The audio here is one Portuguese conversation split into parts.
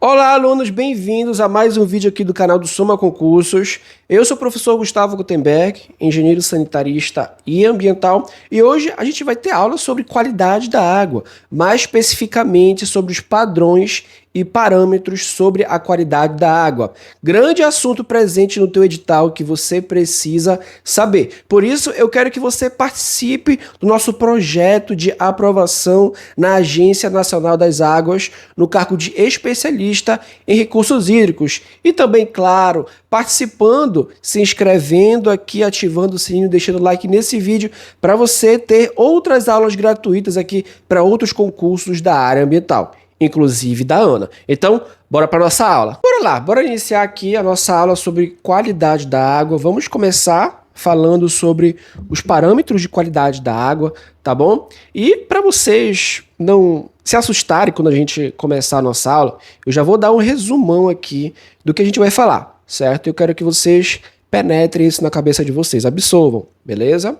Olá, alunos, bem-vindos a mais um vídeo aqui do canal do Soma Concursos. Eu sou o professor Gustavo Gutenberg, engenheiro sanitarista e ambiental, e hoje a gente vai ter aula sobre qualidade da água, mais especificamente sobre os padrões e parâmetros sobre a qualidade da água. Grande assunto presente no teu edital que você precisa saber. Por isso, eu quero que você participe do nosso projeto de aprovação na Agência Nacional das Águas, no cargo de especialista em recursos hídricos. E também, claro, participando, se inscrevendo aqui, ativando o sininho, deixando like nesse vídeo, para você ter outras aulas gratuitas aqui para outros concursos da área ambiental, inclusive da ANA. Então, bora para nossa aula. Bora lá, bora iniciar aqui a nossa aula sobre qualidade da água. Vamos começar falando sobre os parâmetros de qualidade da água, tá bom? E para vocês não se assustarem quando a gente começar a nossa aula, eu já vou dar um resumão aqui do que a gente vai falar, certo? Eu quero que vocês penetrem isso na cabeça de vocês, absorvam, beleza?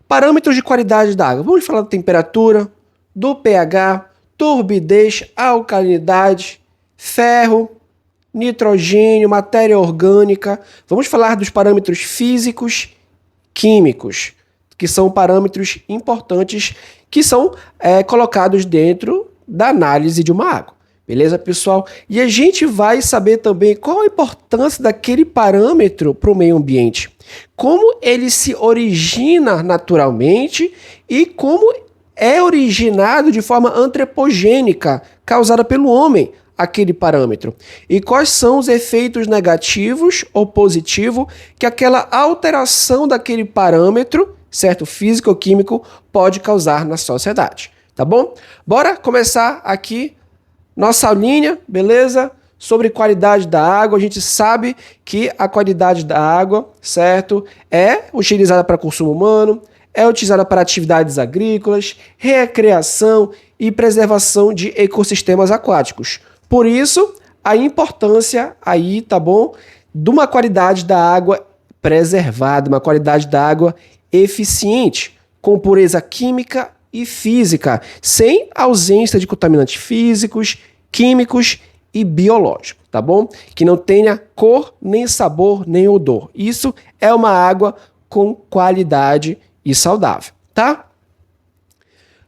Parâmetros de qualidade da água. Vamos falar da temperatura, do pH, turbidez, alcalinidade, ferro, nitrogênio, matéria orgânica. Vamos falar dos parâmetros físicos, químicos, que são parâmetros importantes que são colocados dentro da análise de uma água. Beleza, pessoal? E a gente vai saber também qual a importância daquele parâmetro para o meio ambiente, como ele se origina naturalmente e como é originado de forma antropogênica, causada pelo homem, aquele parâmetro. E quais são os efeitos negativos ou positivos que aquela alteração daquele parâmetro, certo, físico ou químico, pode causar na sociedade. Tá bom? Bora começar aqui nossa aulinha, beleza? Sobre qualidade da água. A gente sabe que a qualidade da água, certo, é utilizada para consumo humano, é utilizada para atividades agrícolas, recreação e preservação de ecossistemas aquáticos. Por isso, a importância aí, tá bom, de uma qualidade da água preservada, uma qualidade da água eficiente, com pureza química e física, sem ausência de contaminantes físicos, químicos e biológicos, tá bom? Que não tenha cor, nem sabor, nem odor. Isso é uma água com qualidade e saudável, tá?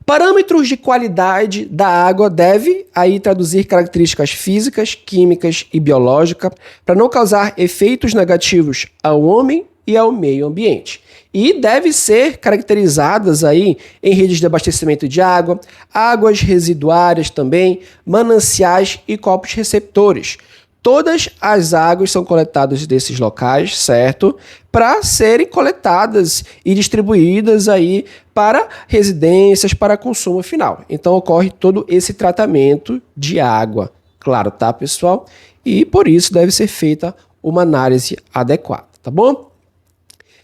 Parâmetros de qualidade da água deve aí traduzir características físicas, químicas e biológicas para não causar efeitos negativos ao homem e ao meio ambiente. E deve ser caracterizadas aí em redes de abastecimento de água, águas residuárias também, mananciais e corpos receptores. Todas as águas são coletadas desses locais, certo? Para serem coletadas e distribuídas aí para residências, para consumo final. Então ocorre todo esse tratamento de água, claro, tá, pessoal? E por isso deve ser feita uma análise adequada, tá bom?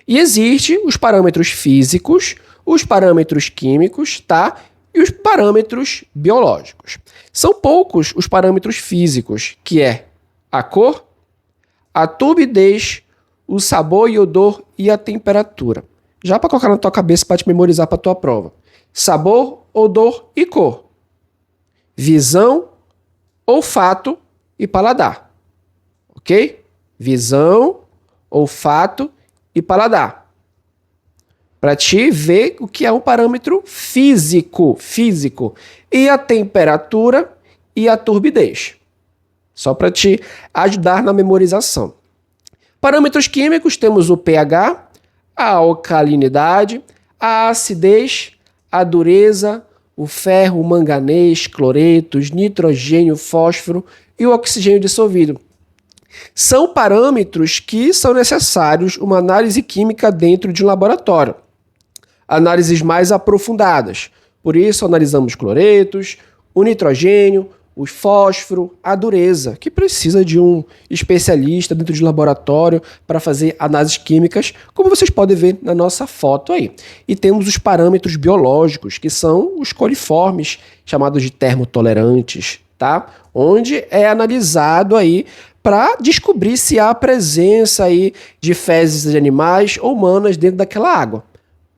E existem os parâmetros físicos, os parâmetros químicos, tá? E os parâmetros biológicos. São poucos os parâmetros físicos, que é a cor, a turbidez, o sabor e odor e a temperatura. Já para colocar na tua cabeça para te memorizar para a tua prova. Sabor, odor e cor. Visão, olfato e paladar. Ok? Visão, olfato e paladar. Para te ver o que é um parâmetro físico. E a temperatura e a turbidez. Só para te ajudar na memorização. Parâmetros químicos, temos o pH, a alcalinidade, a acidez, a dureza, o ferro, o manganês, cloretos, nitrogênio, fósforo e o oxigênio dissolvido. São parâmetros que são necessários uma análise química dentro de um laboratório. Análises mais aprofundadas. Por isso, analisamos cloretos, o nitrogênio, o fósforo, a dureza, que precisa de um especialista dentro de laboratório para fazer análises químicas, como vocês podem ver na nossa foto aí. E temos os parâmetros biológicos, que são os coliformes, chamados de termotolerantes, tá? Onde é analisado aí para descobrir se há presença aí de fezes de animais ou humanas dentro daquela água.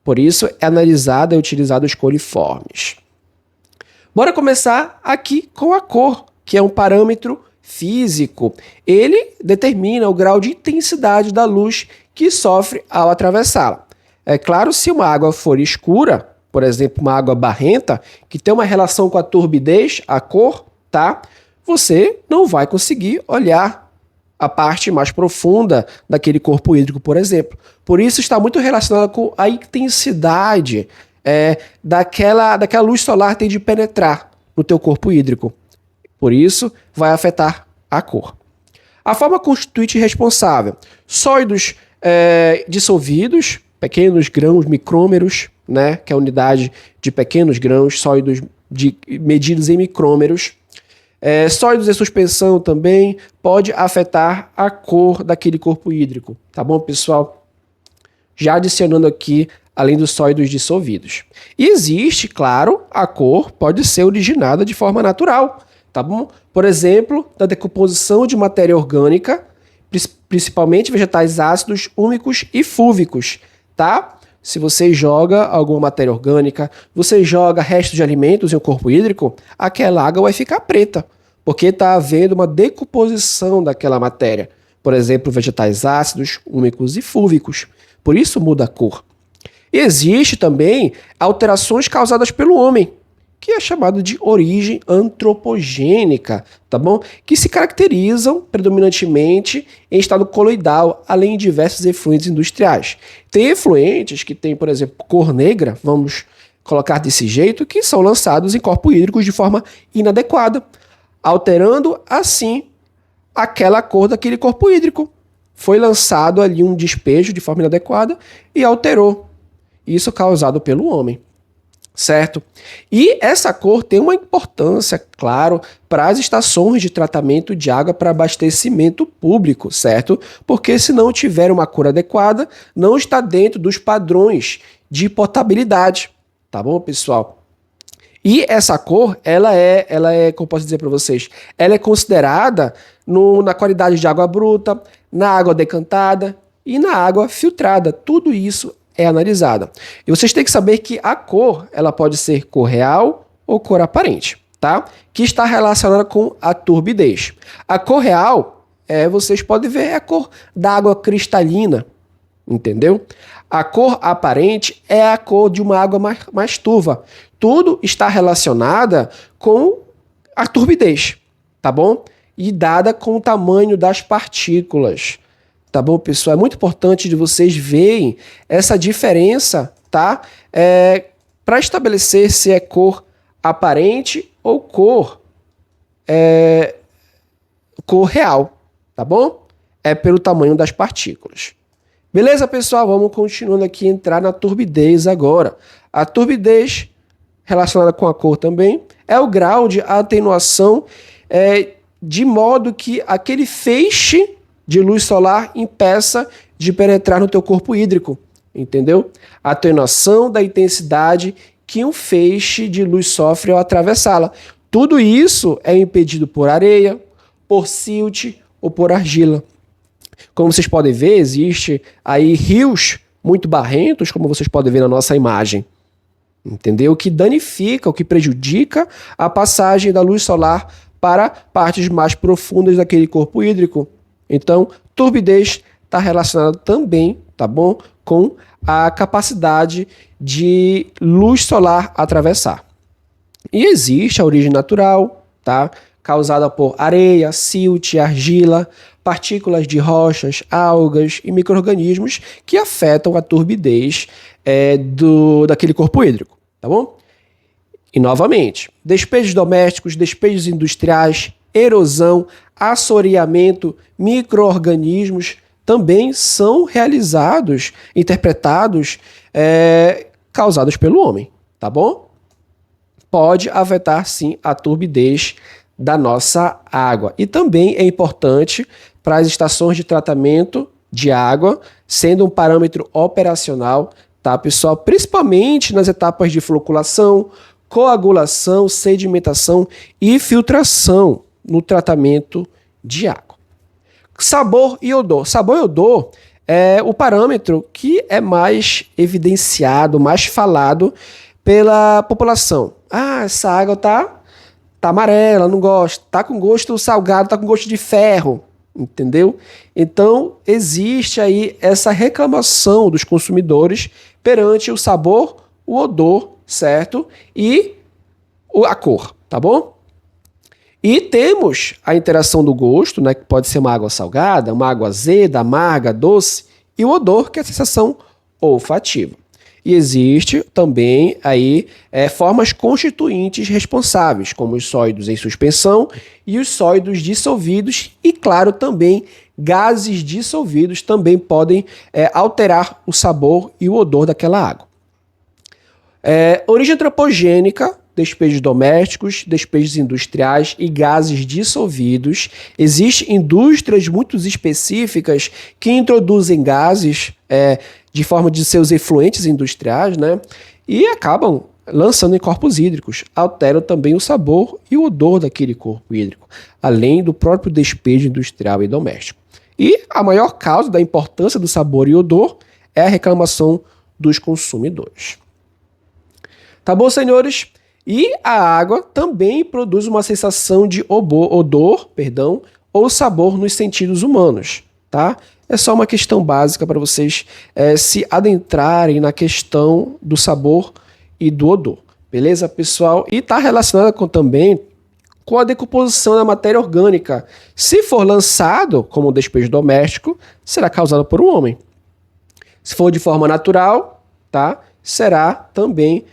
Por isso é analisado e utilizado os coliformes. Bora começar aqui com a cor, que é um parâmetro físico, ele determina o grau de intensidade da luz que sofre ao atravessá-la. É claro, se uma água for escura, por exemplo, uma água barrenta, que tem uma relação com a turbidez, a cor, tá? Você não vai conseguir olhar a parte mais profunda daquele corpo hídrico, por exemplo. Por isso está muito relacionado com a intensidade daquela luz solar tem de penetrar no teu corpo hídrico. Por isso, vai afetar a cor. A forma constituinte responsável. Sólidos dissolvidos, pequenos grãos micrômeros, né, que é a unidade de pequenos grãos, sólidos medidos em micrômeros. Sólidos em suspensão também pode afetar a cor daquele corpo hídrico. Tá bom, pessoal? Já adicionando aqui, além dos sólidos dissolvidos. E existe, claro, a cor pode ser originada de forma natural, tá bom? Por exemplo, da decomposição de matéria orgânica, principalmente vegetais ácidos, úmicos e fúlvicos, tá? Se você joga alguma matéria orgânica, você joga restos de alimentos em um corpo hídrico, aquela água vai ficar preta, porque está havendo uma decomposição daquela matéria. Por exemplo, vegetais ácidos, úmicos e fúlvicos. Por isso muda a cor. E existe também alterações causadas pelo homem, que é chamado de origem antropogênica, tá bom? Que se caracterizam predominantemente em estado coloidal, além de diversos efluentes industriais. Tem efluentes que têm, por exemplo, cor negra, vamos colocar desse jeito, que são lançados em corpos hídricos de forma inadequada, alterando assim aquela cor daquele corpo hídrico. Foi lançado ali um despejo de forma inadequada e alterou. Isso causado pelo homem. Certo? E essa cor tem uma importância, claro, para as estações de tratamento de água para abastecimento público, certo? Porque se não tiver uma cor adequada, não está dentro dos padrões de potabilidade, tá bom, pessoal? E essa cor, ela é, como posso dizer para vocês, ela é considerada na qualidade de água bruta, na água decantada e na água filtrada. Tudo isso é analisada. E vocês têm que saber que a cor, ela pode ser cor real ou cor aparente, tá? Que está relacionada com a turbidez. A cor real, vocês podem ver, é a cor da água cristalina, entendeu? A cor aparente é a cor de uma água mais turva. Tudo está relacionada com a turbidez, tá bom? E dada com o tamanho das partículas. Tá bom, pessoal? É muito importante de vocês verem essa diferença, tá? Para estabelecer se é cor aparente ou cor real, tá bom? É pelo tamanho das partículas. Beleza, pessoal? Vamos continuando aqui, entrar na turbidez agora. A turbidez, relacionada com a cor também, é o grau de atenuação de modo que aquele feixe de luz solar impeça de penetrar no teu corpo hídrico, entendeu? A atenuação da intensidade que um feixe de luz sofre ao atravessá-la. Tudo isso é impedido por areia, por silt ou por argila. Como vocês podem ver, existe aí rios muito barrentos, como vocês podem ver na nossa imagem, entendeu? Que danifica, o que prejudica a passagem da luz solar para partes mais profundas daquele corpo hídrico. Então, turbidez está relacionada também, tá bom, com a capacidade de luz solar atravessar. E existe a origem natural, tá? Causada por areia, silt, argila, partículas de rochas, algas e micro-organismos que afetam a turbidez daquele corpo hídrico, tá bom? E novamente, despejos domésticos, despejos industriais, erosão, assoreamento, micro-organismos também são realizados, interpretados, causados pelo homem, tá bom? Pode afetar sim a turbidez da nossa água. E também é importante para as estações de tratamento de água, sendo um parâmetro operacional, tá, pessoal? Principalmente nas etapas de floculação, coagulação, sedimentação e filtração no tratamento de água. Sabor e odor. Sabor e odor é o parâmetro que é mais evidenciado, mais falado pela população. Ah, essa água tá tá amarela, não gosto, tá com gosto salgado, tá com gosto de ferro, entendeu? Então, existe aí essa reclamação dos consumidores perante o sabor, o odor, certo? E a cor, tá bom? E temos a interação do gosto, né, que pode ser uma água salgada, uma água azeda, amarga, doce, e o odor, que é a sensação olfativa. E existe também aí formas constituintes responsáveis, como os sólidos em suspensão e os sólidos dissolvidos, e claro, também gases dissolvidos também podem alterar o sabor e o odor daquela água. Origem antropogênica, despejos domésticos, despejos industriais e gases dissolvidos. Existem indústrias muito específicas que introduzem gases de forma de seus efluentes industriais, né? E acabam lançando em corpos hídricos, alteram também o sabor e o odor daquele corpo hídrico, além do próprio despejo industrial e doméstico. E a maior causa da importância do sabor e odor é a reclamação dos consumidores. Tá bom, senhores? E a água também produz uma sensação de odor, ou sabor nos sentidos humanos, tá? É só uma questão básica para vocês se adentrarem na questão do sabor e do odor, beleza, pessoal? E está relacionada também com a decomposição da matéria orgânica. Se for lançado como um despejo doméstico, será causado por um homem. Se for de forma natural, tá? Será também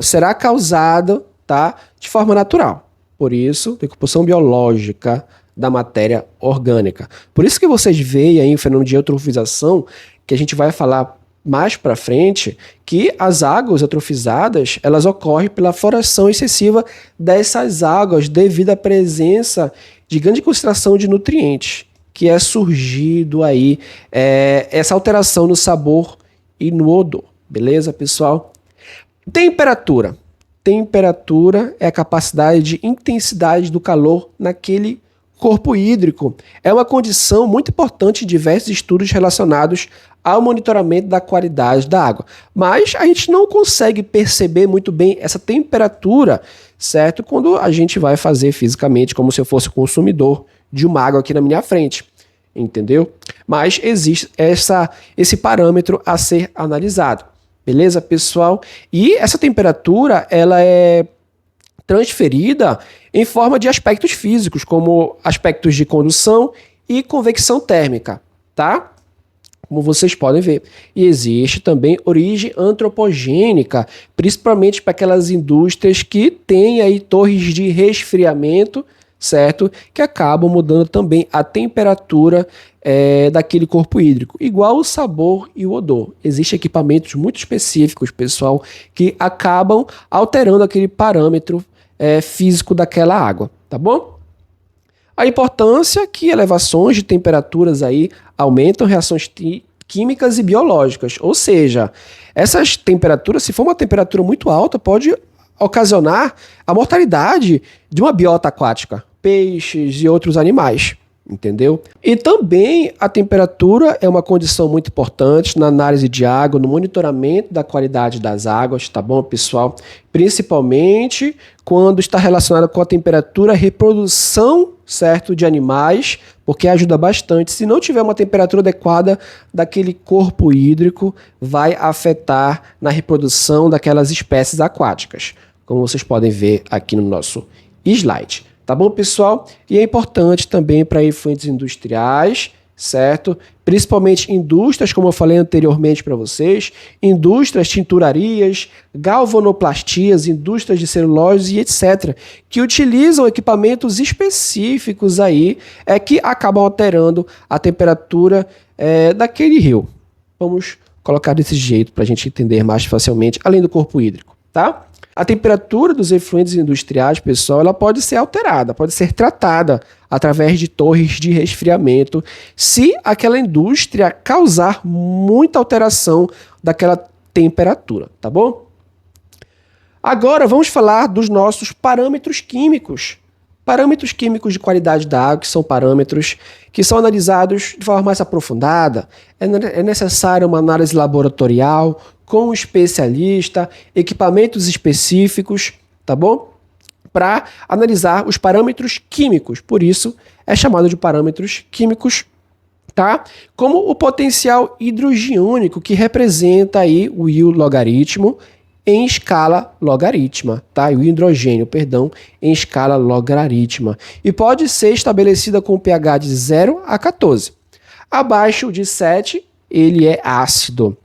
será causado, tá, de forma natural. Por isso, decomposição biológica da matéria orgânica. Por isso que vocês veem aí o fenômeno de eutrofização, que a gente vai falar mais para frente, que as águas eutrofizadas, elas ocorrem pela floração excessiva dessas águas devido à presença de grande concentração de nutrientes, que é surgido aí essa alteração no sabor e no odor. Beleza, pessoal? Temperatura. Temperatura é a capacidade de intensidade do calor naquele corpo hídrico. É uma condição muito importante em diversos estudos relacionados ao monitoramento da qualidade da água. Mas a gente não consegue perceber muito bem essa temperatura, certo? Quando a gente vai fazer fisicamente, como se eu fosse consumidor de uma água aqui na minha frente. Entendeu? Mas existe esse parâmetro a ser analisado. Beleza, pessoal? E essa temperatura, ela é transferida em forma de aspectos físicos, como aspectos de condução e convecção térmica, tá? Como vocês podem ver. E existe também origem antropogênica, principalmente para aquelas indústrias que têm aí torres de resfriamento, certo? Que acabam mudando também a temperatura daquele corpo hídrico, igual o sabor e o odor. Existem equipamentos muito específicos, pessoal, que acabam alterando aquele parâmetro físico daquela água, tá bom? A importância é que elevações de temperaturas aí aumentam reações químicas e biológicas, ou seja, essas temperaturas, se for uma temperatura muito alta, pode ocasionar a mortalidade de uma biota aquática, peixes e outros animais, entendeu? E também a temperatura é uma condição muito importante na análise de água, no monitoramento da qualidade das águas, tá bom, pessoal? Principalmente quando está relacionada com a temperatura reprodução, certo, de animais, porque ajuda bastante. Se não tiver uma temperatura adequada daquele corpo hídrico, vai afetar na reprodução daquelas espécies aquáticas, como vocês podem ver aqui no nosso slide. Tá bom, pessoal? E é importante também para efluentes industriais, certo? Principalmente indústrias, como eu falei anteriormente para vocês, indústrias, tinturarias, galvanoplastias, indústrias de celulose e etc., que utilizam equipamentos específicos aí, que acabam alterando a temperatura daquele rio. Vamos colocar desse jeito para a gente entender mais facilmente, além do corpo hídrico, tá? A temperatura dos efluentes industriais, pessoal, ela pode ser alterada, pode ser tratada através de torres de resfriamento, se aquela indústria causar muita alteração daquela temperatura, tá bom? Agora vamos falar dos nossos parâmetros químicos. Parâmetros químicos de qualidade da água, que são parâmetros que são analisados de forma mais aprofundada. É necessária uma análise laboratorial, com um especialista, equipamentos específicos, tá bom? para analisar os parâmetros químicos. Por isso, é chamado de parâmetros químicos, tá? Como o potencial hidrogiônico, que representa aí o I logaritmo em escala logarítmica, tá? O hidrogênio, perdão, em escala logarítmica. E pode ser estabelecida com pH de 0 a 14. Abaixo de 7, ele é ácido.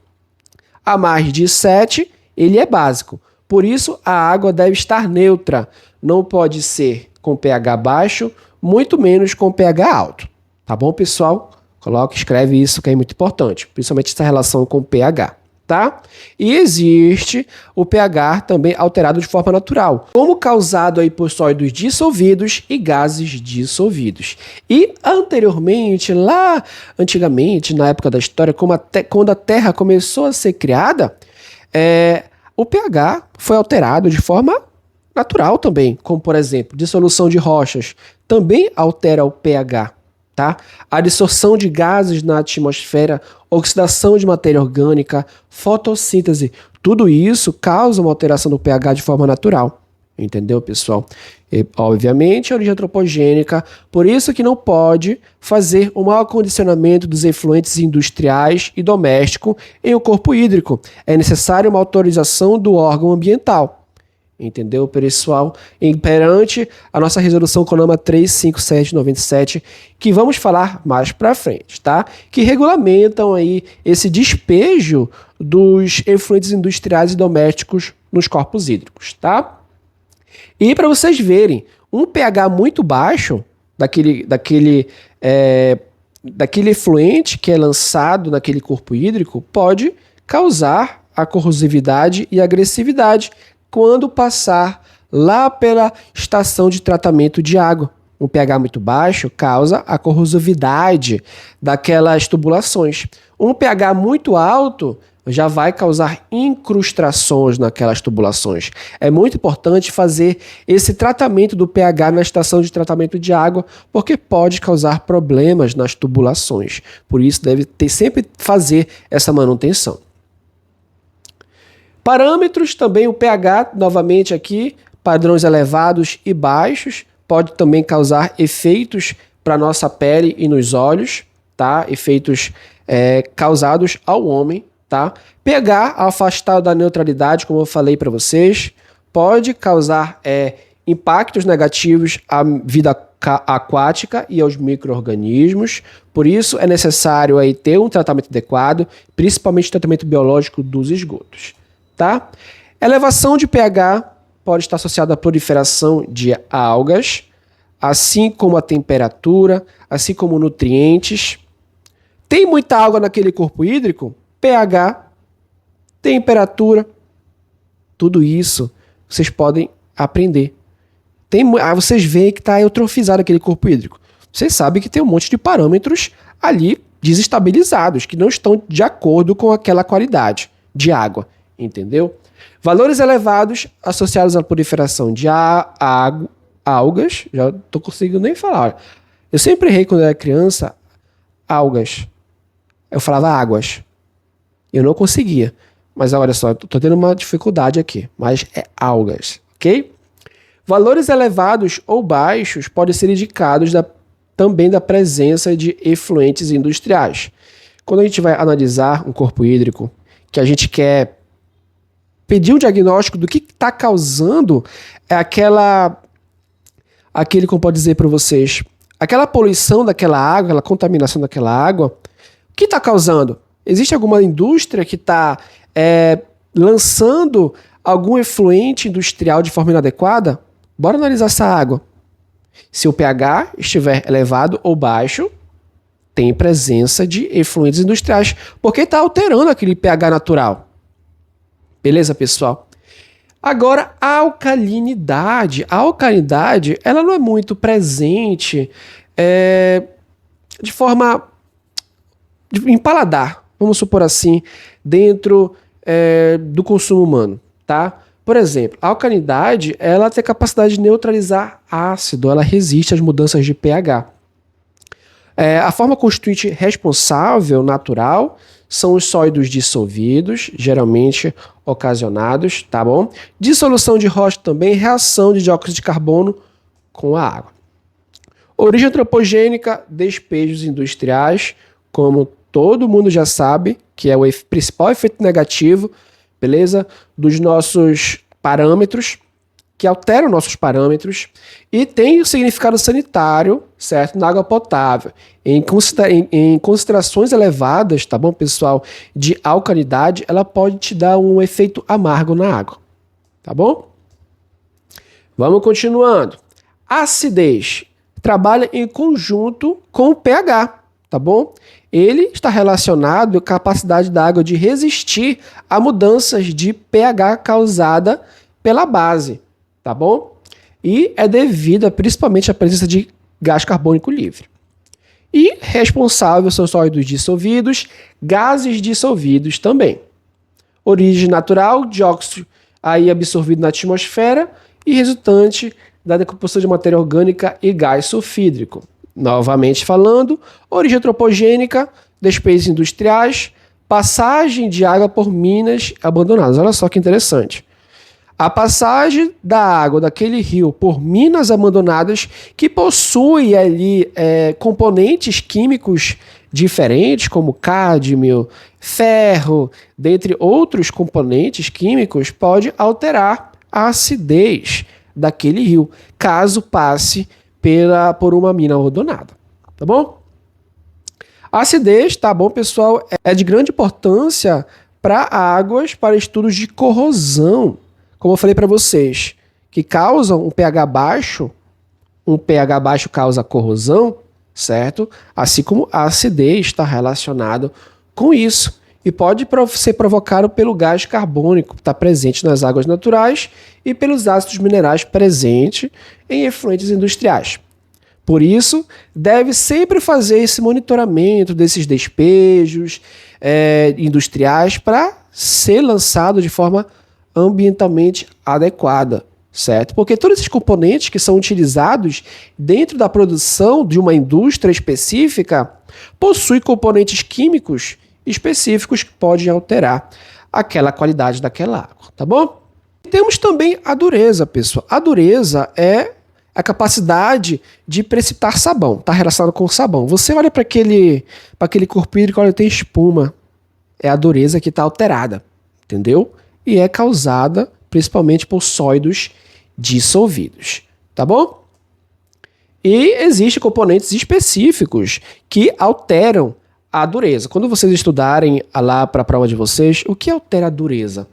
A mais de 7, ele é básico. Por isso, a água deve estar neutra. Não pode ser com pH baixo, muito menos com pH alto. Tá bom, pessoal? Coloca, escreve isso que é muito importante, principalmente essa relação com pH, tá? E existe o pH também alterado de forma natural, como causado aí por sólidos dissolvidos e gases dissolvidos. E anteriormente, lá antigamente, na época da história, quando a Terra começou a ser criada, o pH foi alterado de forma natural também, como por exemplo, dissolução de rochas também altera o pH. Tá? A dissorção de gases na atmosfera, oxidação de matéria orgânica, fotossíntese, tudo isso causa uma alteração do pH de forma natural. Entendeu, pessoal? E, obviamente, a origem antropogênica, por isso que não pode fazer um mau acondicionamento dos efluentes industriais e domésticos em um corpo hídrico. É necessário uma autorização do órgão ambiental. Entendeu, pessoal? Perante a nossa resolução CONAMA 35797, que vamos falar mais para frente, tá? Que regulamentam aí esse despejo dos efluentes industriais e domésticos nos corpos hídricos, tá? E para vocês verem, um pH muito baixo daquele efluente que é lançado naquele corpo hídrico pode causar a corrosividade e agressividade quando passar lá pela estação de tratamento de água. Um pH muito baixo causa a corrosividade daquelas tubulações. Um pH muito alto já vai causar incrustações naquelas tubulações. É muito importante fazer esse tratamento do pH na estação de tratamento de água, porque pode causar problemas nas tubulações. Por isso, deve sempre fazer essa manutenção. Parâmetros também, o pH, novamente aqui, padrões elevados e baixos, pode também causar efeitos para a nossa pele e nos olhos, tá? Efeitos causados ao homem, tá? pH afastado da neutralidade, como eu falei para vocês, pode causar impactos negativos à vida aquática e aos micro-organismos. Por isso é necessário aí ter um tratamento adequado, principalmente o tratamento biológico dos esgotos. Tá? Elevação de pH pode estar associada à proliferação de algas, assim como a temperatura, assim como nutrientes. Tem muita água naquele corpo hídrico? pH, temperatura, tudo isso vocês podem aprender. Vocês veem que está eutrofizado aquele corpo hídrico. Vocês sabem que tem um monte de parâmetros ali desestabilizados, que não estão de acordo com aquela qualidade de água. Entendeu? Valores elevados associados à proliferação de algas, já não estou conseguindo nem falar. Eu sempre errei quando era criança, algas. Eu falava águas. Eu não conseguia. Mas olha só, estou tendo uma dificuldade aqui. Mas é algas, ok? Valores elevados ou baixos podem ser indicados também da presença de efluentes industriais. Quando a gente vai analisar um corpo hídrico, que a gente quer pedir um diagnóstico do que está causando como pode dizer para vocês, aquela poluição daquela água, aquela contaminação daquela água, o que está causando? Existe alguma indústria que está lançando algum efluente industrial de forma inadequada? Bora analisar essa água. Se o pH estiver elevado ou baixo, tem presença de efluentes industriais, porque está alterando aquele pH natural. Beleza, pessoal? Agora, a alcalinidade. A alcalinidade, ela não é muito presente de forma em paladar, vamos supor assim, dentro do consumo humano, tá? Por exemplo, a alcalinidade, ela tem capacidade de neutralizar ácido, ela resiste às mudanças de pH. A forma constituinte responsável, natural, são os sólidos dissolvidos, geralmente ocasionados, tá bom? Dissolução de rocha também, reação de dióxido de carbono com a água. Origem antropogênica, despejos industriais, como todo mundo já sabe, que é o principal efeito negativo, beleza? Dos nossos parâmetros, que alteram nossos parâmetros, e tem o significado sanitário, certo? Na água potável. Em concentrações elevadas, tá bom, pessoal, de alcalinidade, ela pode te dar um efeito amargo na água, tá bom? Vamos continuando. Acidez trabalha em conjunto com o pH, tá bom? Ele está relacionado à capacidade da água de resistir a mudanças de pH causada pela base, tá bom? E é devida principalmente à presença de gás carbônico livre. E responsável são sólidos dissolvidos, gases dissolvidos também. Origem natural, dióxido aí absorvido na atmosfera e resultante da decomposição de matéria orgânica e gás sulfídrico. Novamente falando, origem antropogênica, despejos industriais, passagem de água por minas abandonadas. Olha só que interessante. A passagem da água daquele rio por minas abandonadas que possui ali componentes químicos diferentes, como cádmio, ferro, dentre outros componentes químicos, pode alterar a acidez daquele rio, caso passe por uma mina abandonada. Tá bom? A acidez, tá bom, pessoal, é de grande importância para águas, para estudos de corrosão, como eu falei para vocês, que causam um pH baixo causa corrosão, certo? Assim como a acidez está relacionado com isso. E pode ser provocado pelo gás carbônico que está presente nas águas naturais e pelos ácidos minerais presentes em efluentes industriais. Por isso, deve sempre fazer esse monitoramento desses despejos industriais para ser lançado de forma ambientalmente adequada, certo? Porque todos esses componentes que são utilizados dentro da produção de uma indústria específica possuem componentes químicos específicos que podem alterar aquela qualidade daquela água, tá bom? Temos também a dureza, pessoal. A dureza é a capacidade de precipitar sabão, está relacionado com o sabão. Você olha para aquele corpo hídrico, olha, tem espuma. É a dureza que está alterada, entendeu? E é causada principalmente por sólidos dissolvidos, tá bom? E existem componentes específicos que alteram a dureza. Quando vocês estudarem lá para a prova de vocês, o que altera a dureza?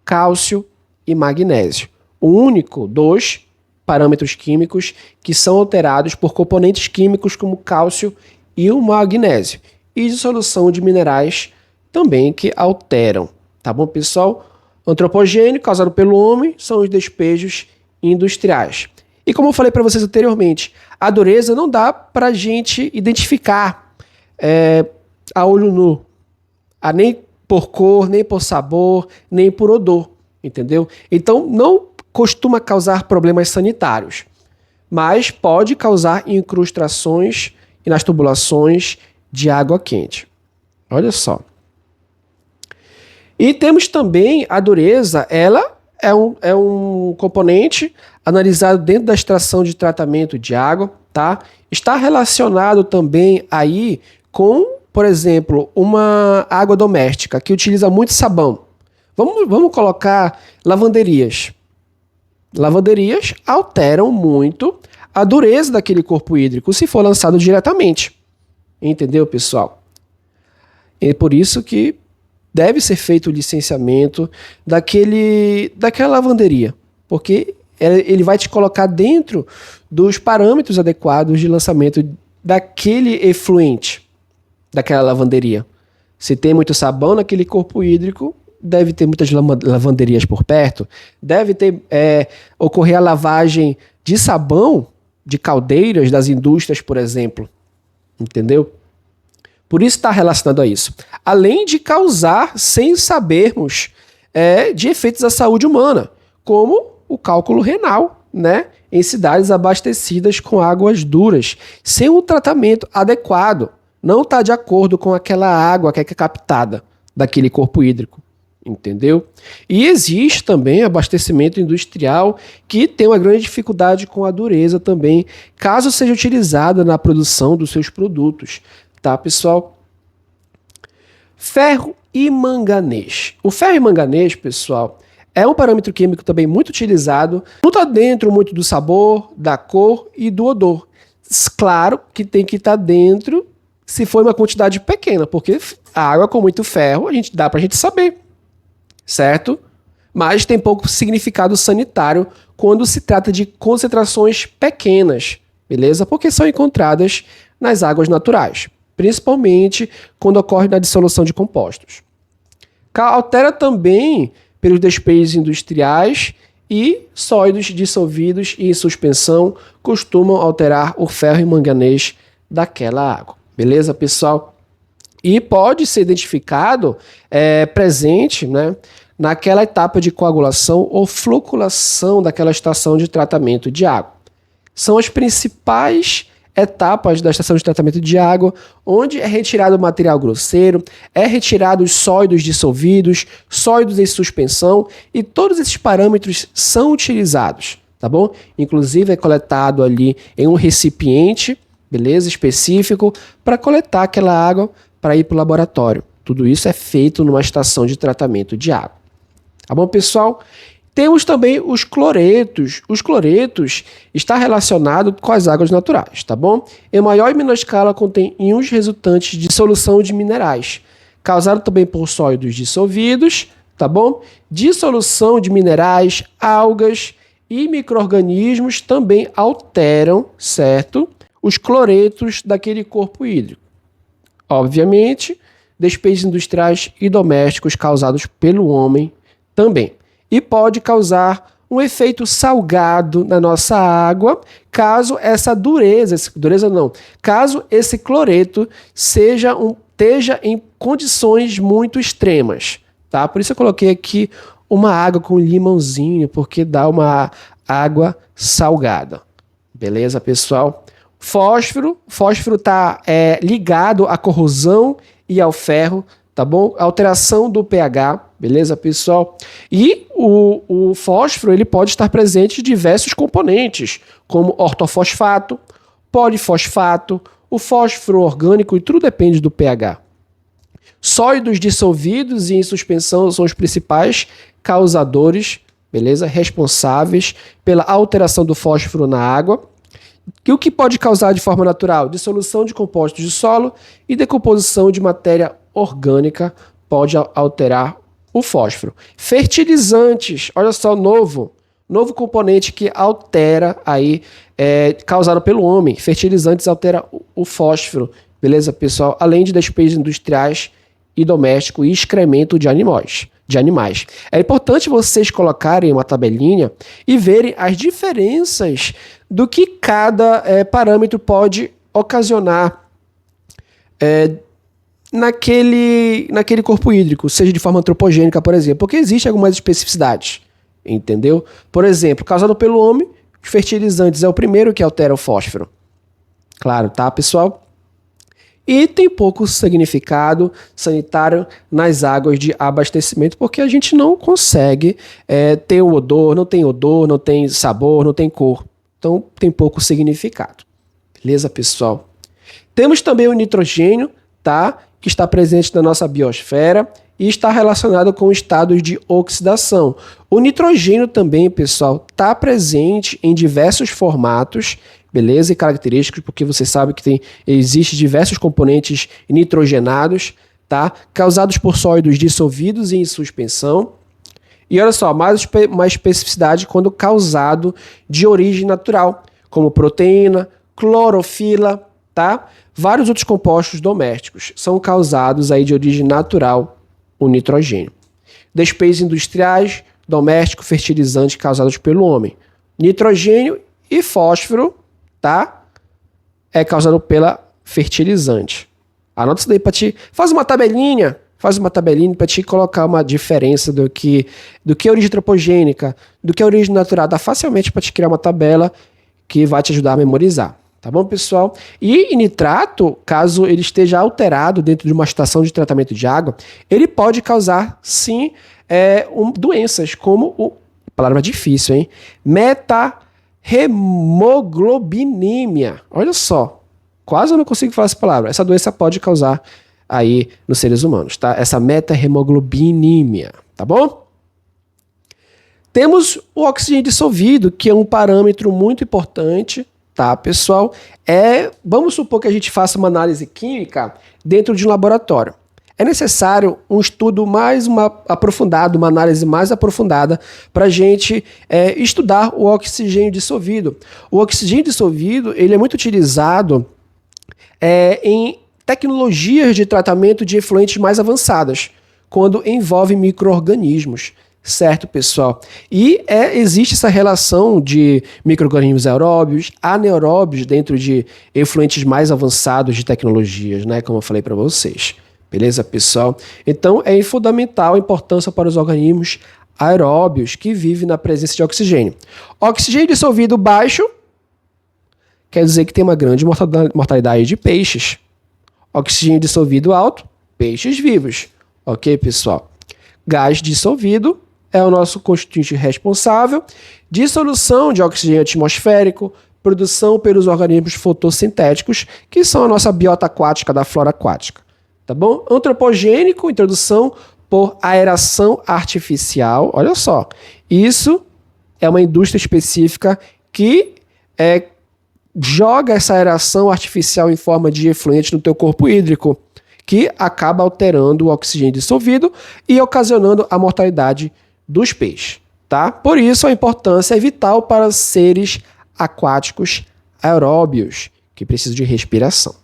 Cálcio e magnésio. O único dos parâmetros químicos que são alterados por componentes químicos como cálcio e o magnésio. E dissolução de minerais também que alteram. Tá bom, pessoal? Antropogênico, causado pelo homem, são os despejos industriais. E como eu falei para vocês anteriormente, a dureza não dá para a gente identificar a olho nu, nem por cor, nem por sabor, nem por odor, entendeu? Então não costuma causar problemas sanitários, mas pode causar incrustações nas tubulações de água quente. Olha só. E temos também a dureza, ela é um componente analisado dentro da extração de tratamento de água, tá? Está relacionado também aí com, por exemplo, uma água doméstica que utiliza muito sabão. Vamos colocar lavanderias. Lavanderias alteram muito a dureza daquele corpo hídrico se for lançado diretamente. Entendeu, pessoal? É por isso que deve ser feito o licenciamento daquela lavanderia, porque ele vai te colocar dentro dos parâmetros adequados de lançamento daquele efluente, daquela lavanderia. Se tem muito sabão naquele corpo hídrico, deve ter muitas lavanderias por perto, deve ter ocorrer a lavagem de sabão de caldeiras das indústrias, por exemplo. Entendeu? Por isso está relacionado a isso. Além de causar, sem sabermos, de efeitos à saúde humana, como o cálculo renal, né? Em cidades abastecidas com águas duras, sem um tratamento adequado, não está de acordo com aquela água que é captada daquele corpo hídrico. Entendeu? E existe também abastecimento industrial que tem uma grande dificuldade com a dureza também, caso seja utilizada na produção dos seus produtos. Tá, pessoal? Ferro e manganês. O ferro e manganês, pessoal, é um parâmetro químico também muito utilizado. Não está dentro muito do sabor, da cor e do odor. Claro que tem que estar dentro se for uma quantidade pequena, porque a água com muito ferro dá para a gente saber. Certo? Mas tem pouco significado sanitário quando se trata de concentrações pequenas, beleza? Porque são encontradas nas águas naturais, principalmente quando ocorre na dissolução de compostos. Altera também pelos despejos industriais e sólidos dissolvidos e em suspensão costumam alterar o ferro e manganês daquela água, beleza, pessoal? E pode ser identificado presente, né, naquela etapa de coagulação ou floculação daquela estação de tratamento de água. São as principais etapas da estação de tratamento de água, onde é retirado o material grosseiro, é retirado os sólidos dissolvidos, sólidos em suspensão, e todos esses parâmetros são utilizados, tá bom? Inclusive é coletado ali em um recipiente, beleza, específico, para coletar aquela água para ir para o laboratório. Tudo isso é feito numa estação de tratamento de água. Tá bom, pessoal? Temos também os cloretos. Os cloretos estão relacionados com as águas naturais, tá bom? Em maior e menor escala contém íons resultantes de solução de minerais, causado também por sólidos dissolvidos, tá bom? Dissolução de minerais, algas e micro-organismos também alteram, certo? Os cloretos daquele corpo hídrico. Obviamente, despejos industriais e domésticos causados pelo homem também. E pode causar um efeito salgado na nossa água, caso caso esse cloreto esteja em condições muito extremas, tá? Por isso eu coloquei aqui uma água com limãozinho, porque dá uma água salgada. Beleza, pessoal? Fósforo está ligado à corrosão e ao ferro, tá bom? Alteração do pH, beleza, pessoal? E o fósforo ele pode estar presente em diversos componentes, como ortofosfato, polifosfato, o fósforo orgânico, e tudo depende do pH. Sólidos dissolvidos e em suspensão são os principais causadores, beleza? Responsáveis pela alteração do fósforo na água. E o que pode causar de forma natural? Dissolução de compostos de solo e decomposição de matéria orgânica pode alterar o fósforo. Fertilizantes, olha só, novo componente que altera aí, causado pelo homem. Fertilizantes altera o fósforo, beleza, pessoal? Além de despejos industriais e domésticos e excremento de animais. É importante vocês colocarem uma tabelinha e verem as diferenças do que cada parâmetro pode ocasionar naquele corpo hídrico, seja de forma antropogênica, por exemplo, porque existem algumas especificidades, entendeu? Por exemplo, causado pelo homem, os fertilizantes é o primeiro que altera o fósforo. Claro, tá, pessoal? E tem pouco significado sanitário nas águas de abastecimento, porque a gente não consegue ter o odor, não tem sabor, não tem cor. Então tem pouco significado. Beleza, pessoal? Temos também o nitrogênio, tá? Que está presente na nossa biosfera e está relacionado com estados de oxidação. O nitrogênio também, pessoal, está presente em diversos formatos, beleza? E características, porque você sabe que existe diversos componentes nitrogenados, tá? Causados por sólidos dissolvidos e em suspensão. E olha só, mais especificidade quando causado de origem natural, como proteína, clorofila, tá? Vários outros compostos domésticos são causados aí de origem natural, o nitrogênio. Despejos industriais, domésticos, fertilizantes causados pelo homem. Nitrogênio e fósforo, tá? É causado pela fertilizante. Anota isso daí para ti. Faz uma tabelinha para te colocar uma diferença do que é origem antropogênica, do que é origem natural. Dá facilmente para te criar uma tabela que vai te ajudar a memorizar. Tá bom, pessoal? E nitrato, caso ele esteja alterado dentro de uma estação de tratamento de água, ele pode causar, sim, doenças como palavra difícil, hein? Meta-hemoglobinemia. Olha só, quase eu não consigo falar essa palavra. Essa doença pode causar aí nos seres humanos, tá? Essa meta-hemoglobinemia, tá bom? Temos o oxigênio dissolvido, que é um parâmetro muito importante, tá, pessoal? Vamos supor que a gente faça uma análise química dentro de um laboratório. É necessário um estudo aprofundado, uma análise mais aprofundada para a gente estudar o oxigênio dissolvido. O oxigênio dissolvido ele é muito utilizado em tecnologias de tratamento de efluentes mais avançadas, quando envolve micro-organismos. Certo, pessoal? E existe essa relação de micro-organismos aeróbios, anaeróbios dentro de efluentes mais avançados de tecnologias, né? Como eu falei para vocês. Beleza, pessoal? Então, é fundamental a importância para os organismos aeróbios que vivem na presença de oxigênio. Oxigênio dissolvido baixo quer dizer que tem uma grande mortalidade de peixes. Oxigênio dissolvido alto, peixes vivos. Ok, pessoal? Gás dissolvido é o nosso constituinte responsável. Dissolução de oxigênio atmosférico, produção pelos organismos fotossintéticos, que são a nossa biota aquática da flora aquática. Tá bom? Antropogênico, introdução por aeração artificial. Olha só, isso é uma indústria específica que joga essa aeração artificial em forma de efluente no teu corpo hídrico, que acaba alterando o oxigênio dissolvido e ocasionando a mortalidade dos peixes, tá? Por isso, a importância é vital para seres aquáticos aeróbios, que precisam de respiração.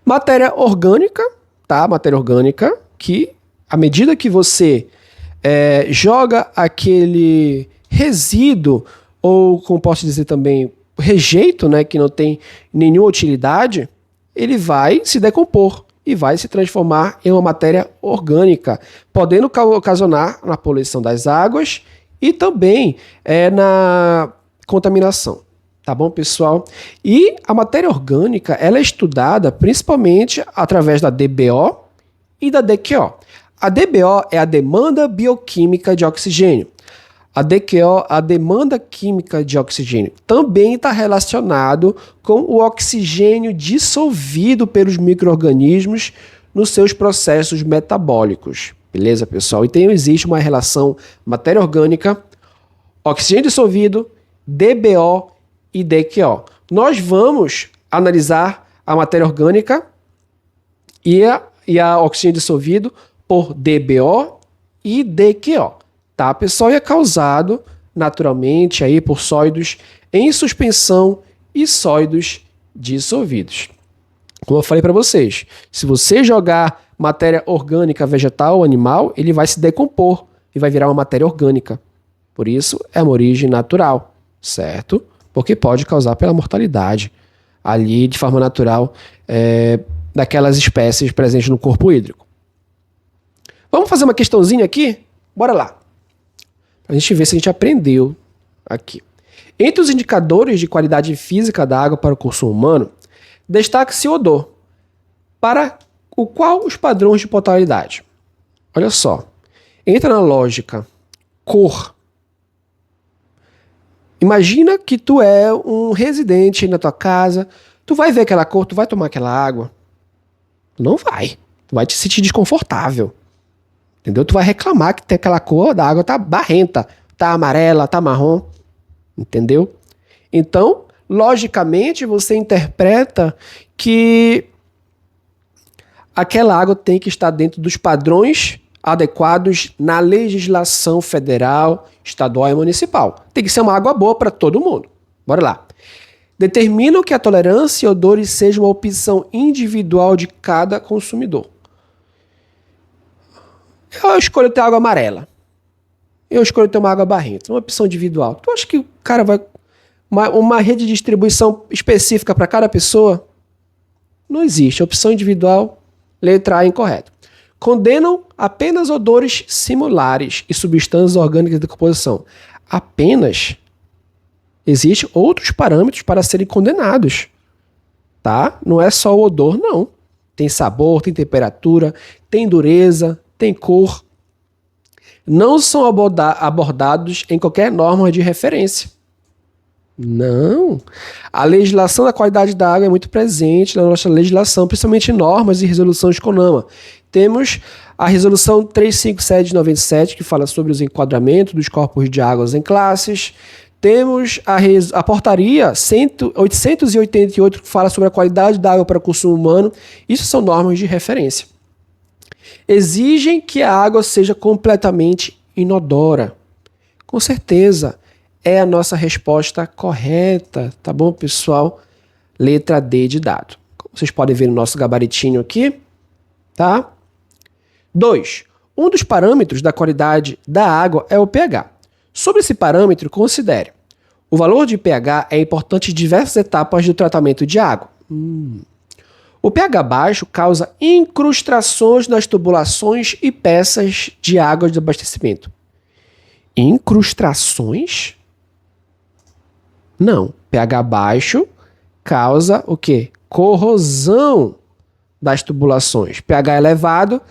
Matéria orgânica, tá? Matéria orgânica que, à medida que você joga aquele resíduo, ou como posso dizer também, rejeito, né, que não tem nenhuma utilidade, ele vai se decompor e vai se transformar em uma matéria orgânica, podendo ocasionar na poluição das águas e também na contaminação. Tá bom, pessoal? E a matéria orgânica ela é estudada principalmente através da DBO e da DQO. A DBO é a demanda bioquímica de oxigênio. A DQO, a demanda química de oxigênio, também está relacionado com o oxigênio dissolvido pelos micro-organismos nos seus processos metabólicos. Beleza, pessoal? Então existe uma relação matéria orgânica, oxigênio dissolvido, DBO e DQO. Nós vamos analisar a matéria orgânica e a oxigênio dissolvido por DBO e DQO. Tá, pessoal? E é causado naturalmente aí por sólidos em suspensão e sólidos dissolvidos. Como eu falei para vocês, se você jogar matéria orgânica vegetal ou animal, ele vai se decompor e vai virar uma matéria orgânica. Por isso, é uma origem natural, certo? Porque pode causar pela mortalidade ali de forma natural daquelas espécies presentes no corpo hídrico. Vamos fazer uma questãozinha aqui? Bora lá. A gente vê se a gente aprendeu aqui. Entre os indicadores de qualidade física da água para o consumo humano, destaca-se o odor, para o qual os padrões de potabilidade. Olha só, entra na lógica cor. Imagina que tu é um residente na tua casa, tu vai ver aquela cor, tu vai tomar aquela água? Não vai. Tu vai te sentir desconfortável. Entendeu? Tu vai reclamar que tem aquela cor da água tá barrenta, tá amarela, tá marrom. Entendeu? Então, logicamente, você interpreta que aquela água tem que estar dentro dos padrões adequados na legislação federal, estadual e municipal. Tem que ser uma água boa para todo mundo. Bora lá. Determinam que a tolerância e odores seja uma opção individual de cada consumidor. Eu escolho ter água amarela. Eu escolho ter uma água barrenta. Uma opção individual. Tu acha que o cara vai... Uma rede de distribuição específica para cada pessoa? Não existe. Opção individual, letra A incorreta. Condenam apenas odores similares e substâncias orgânicas de decomposição. Apenas? Existem outros parâmetros para serem condenados, tá? Não é só o odor, não. Tem sabor, tem temperatura, tem dureza, tem cor. Não são abordados em qualquer norma de referência. Não. A legislação da qualidade da água é muito presente na nossa legislação, principalmente em normas e resoluções CONAMA. Temos a resolução 357 de 97, que fala sobre os enquadramentos dos corpos de águas em classes. Temos a portaria 888, que fala sobre a qualidade da água para consumo humano. Isso são normas de referência. Exigem que a água seja completamente inodora. Com certeza, é a nossa resposta correta, tá bom, pessoal? Letra D de dado. Como vocês podem ver no nosso gabaritinho aqui, tá? 2. Um dos parâmetros da qualidade da água é o pH. Sobre esse parâmetro, considere: o valor de pH é importante em diversas etapas do tratamento de água. O pH baixo causa incrustações nas tubulações e peças de água de abastecimento. Incrustações? Não. pH baixo causa o quê? Corrosão das tubulações. pH elevado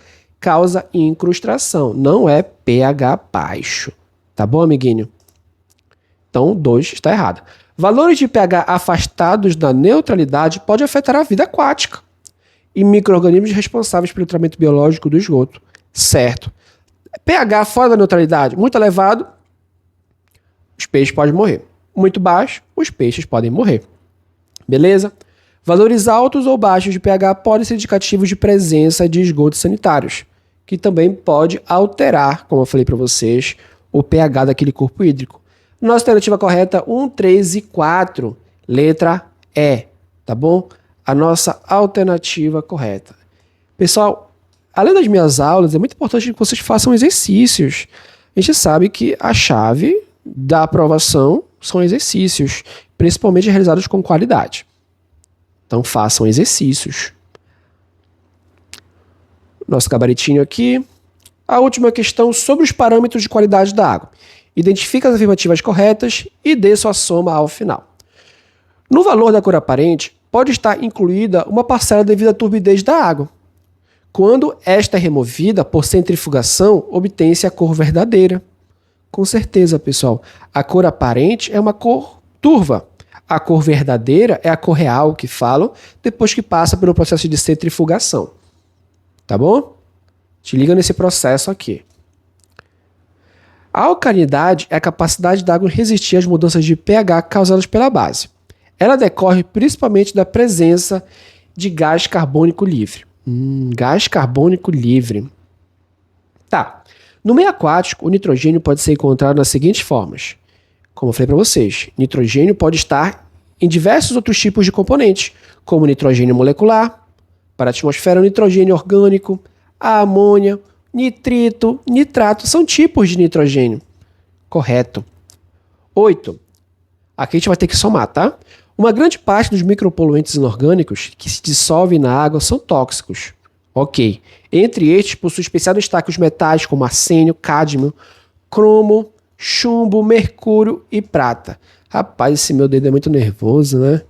causa incrustação. Não é pH baixo. Tá bom, amiguinho? Então, 2 está errado. Valores de pH afastados da neutralidade podem afetar a vida aquática e micro-organismos responsáveis pelo tratamento biológico do esgoto. Certo. pH fora da neutralidade, muito elevado, os peixes podem morrer. Muito baixo, os peixes podem morrer. Beleza? Valores altos ou baixos de pH podem ser indicativos de presença de esgotos sanitários, que também pode alterar, como eu falei para vocês, o pH daquele corpo hídrico. Nossa alternativa correta, 1, 3 e 4, letra E, tá bom? A nossa alternativa correta. Pessoal, além das minhas aulas, é muito importante que vocês façam exercícios. A gente sabe que a chave da aprovação são exercícios, principalmente realizados com qualidade. Então, façam exercícios. Nosso gabaritinho aqui. A última questão sobre os parâmetros de qualidade da água. Identifique as afirmativas corretas e dê sua soma ao final. No valor da cor aparente, pode estar incluída uma parcela devido à turbidez da água. Quando esta é removida por centrifugação, obtém-se a cor verdadeira. Com certeza, pessoal. A cor aparente é uma cor turva. A cor verdadeira é a cor real que falam depois que passa pelo processo de centrifugação. Tá bom? Te liga nesse processo aqui. A alcalinidade é a capacidade da água resistir às mudanças de pH causadas pela base. Ela decorre principalmente da presença de gás carbônico livre. Gás carbônico livre. Tá. No meio aquático, o nitrogênio pode ser encontrado nas seguintes formas. Como eu falei para vocês, nitrogênio pode estar em diversos outros tipos de componentes, como nitrogênio molecular, para a atmosfera, o nitrogênio orgânico, a amônia, nitrito, nitrato, são tipos de nitrogênio. Correto. 8. Aqui a gente vai ter que somar, tá? Uma grande parte dos micropoluentes inorgânicos que se dissolvem na água são tóxicos. Ok. Entre estes, possui especial destaque os metais como arsênio, cádmio, cromo, chumbo, mercúrio e prata. Rapaz, esse meu dedo é muito nervoso, né?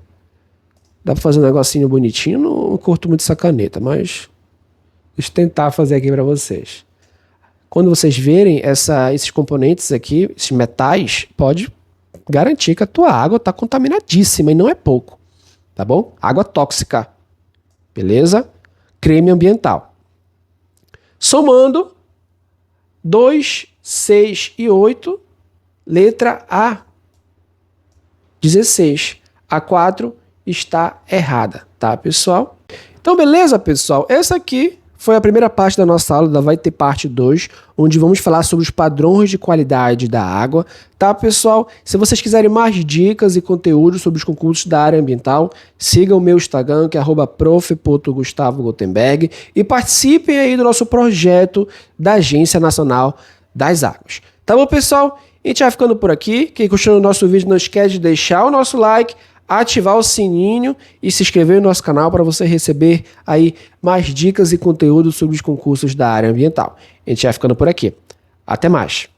Dá pra fazer um negocinho bonitinho? Não curto muito essa caneta, mas deixa eu tentar fazer aqui pra vocês. Quando vocês verem esses componentes aqui, esses metais, pode garantir que a tua água está contaminadíssima e não é pouco, tá bom? Água tóxica, beleza? Creme ambiental. Somando 2, 6 e 8, letra A. 16. A 4 está errada, tá, pessoal? Então, beleza, pessoal? Essa aqui foi a primeira parte da nossa aula, vai ter parte 2, onde vamos falar sobre os padrões de qualidade da água, tá, pessoal? Se vocês quiserem mais dicas e conteúdos sobre os concursos da área ambiental, sigam o meu Instagram, que é @prof.gustavogutenberg, e participem aí do nosso projeto da Agência Nacional das Águas. Tá bom, pessoal? A gente vai ficando por aqui. Quem gostou do nosso vídeo, não esquece de deixar o nosso like, ativar o sininho e se inscrever no nosso canal para você receber aí mais dicas e conteúdos sobre os concursos da área ambiental. A gente vai ficando por aqui. Até mais!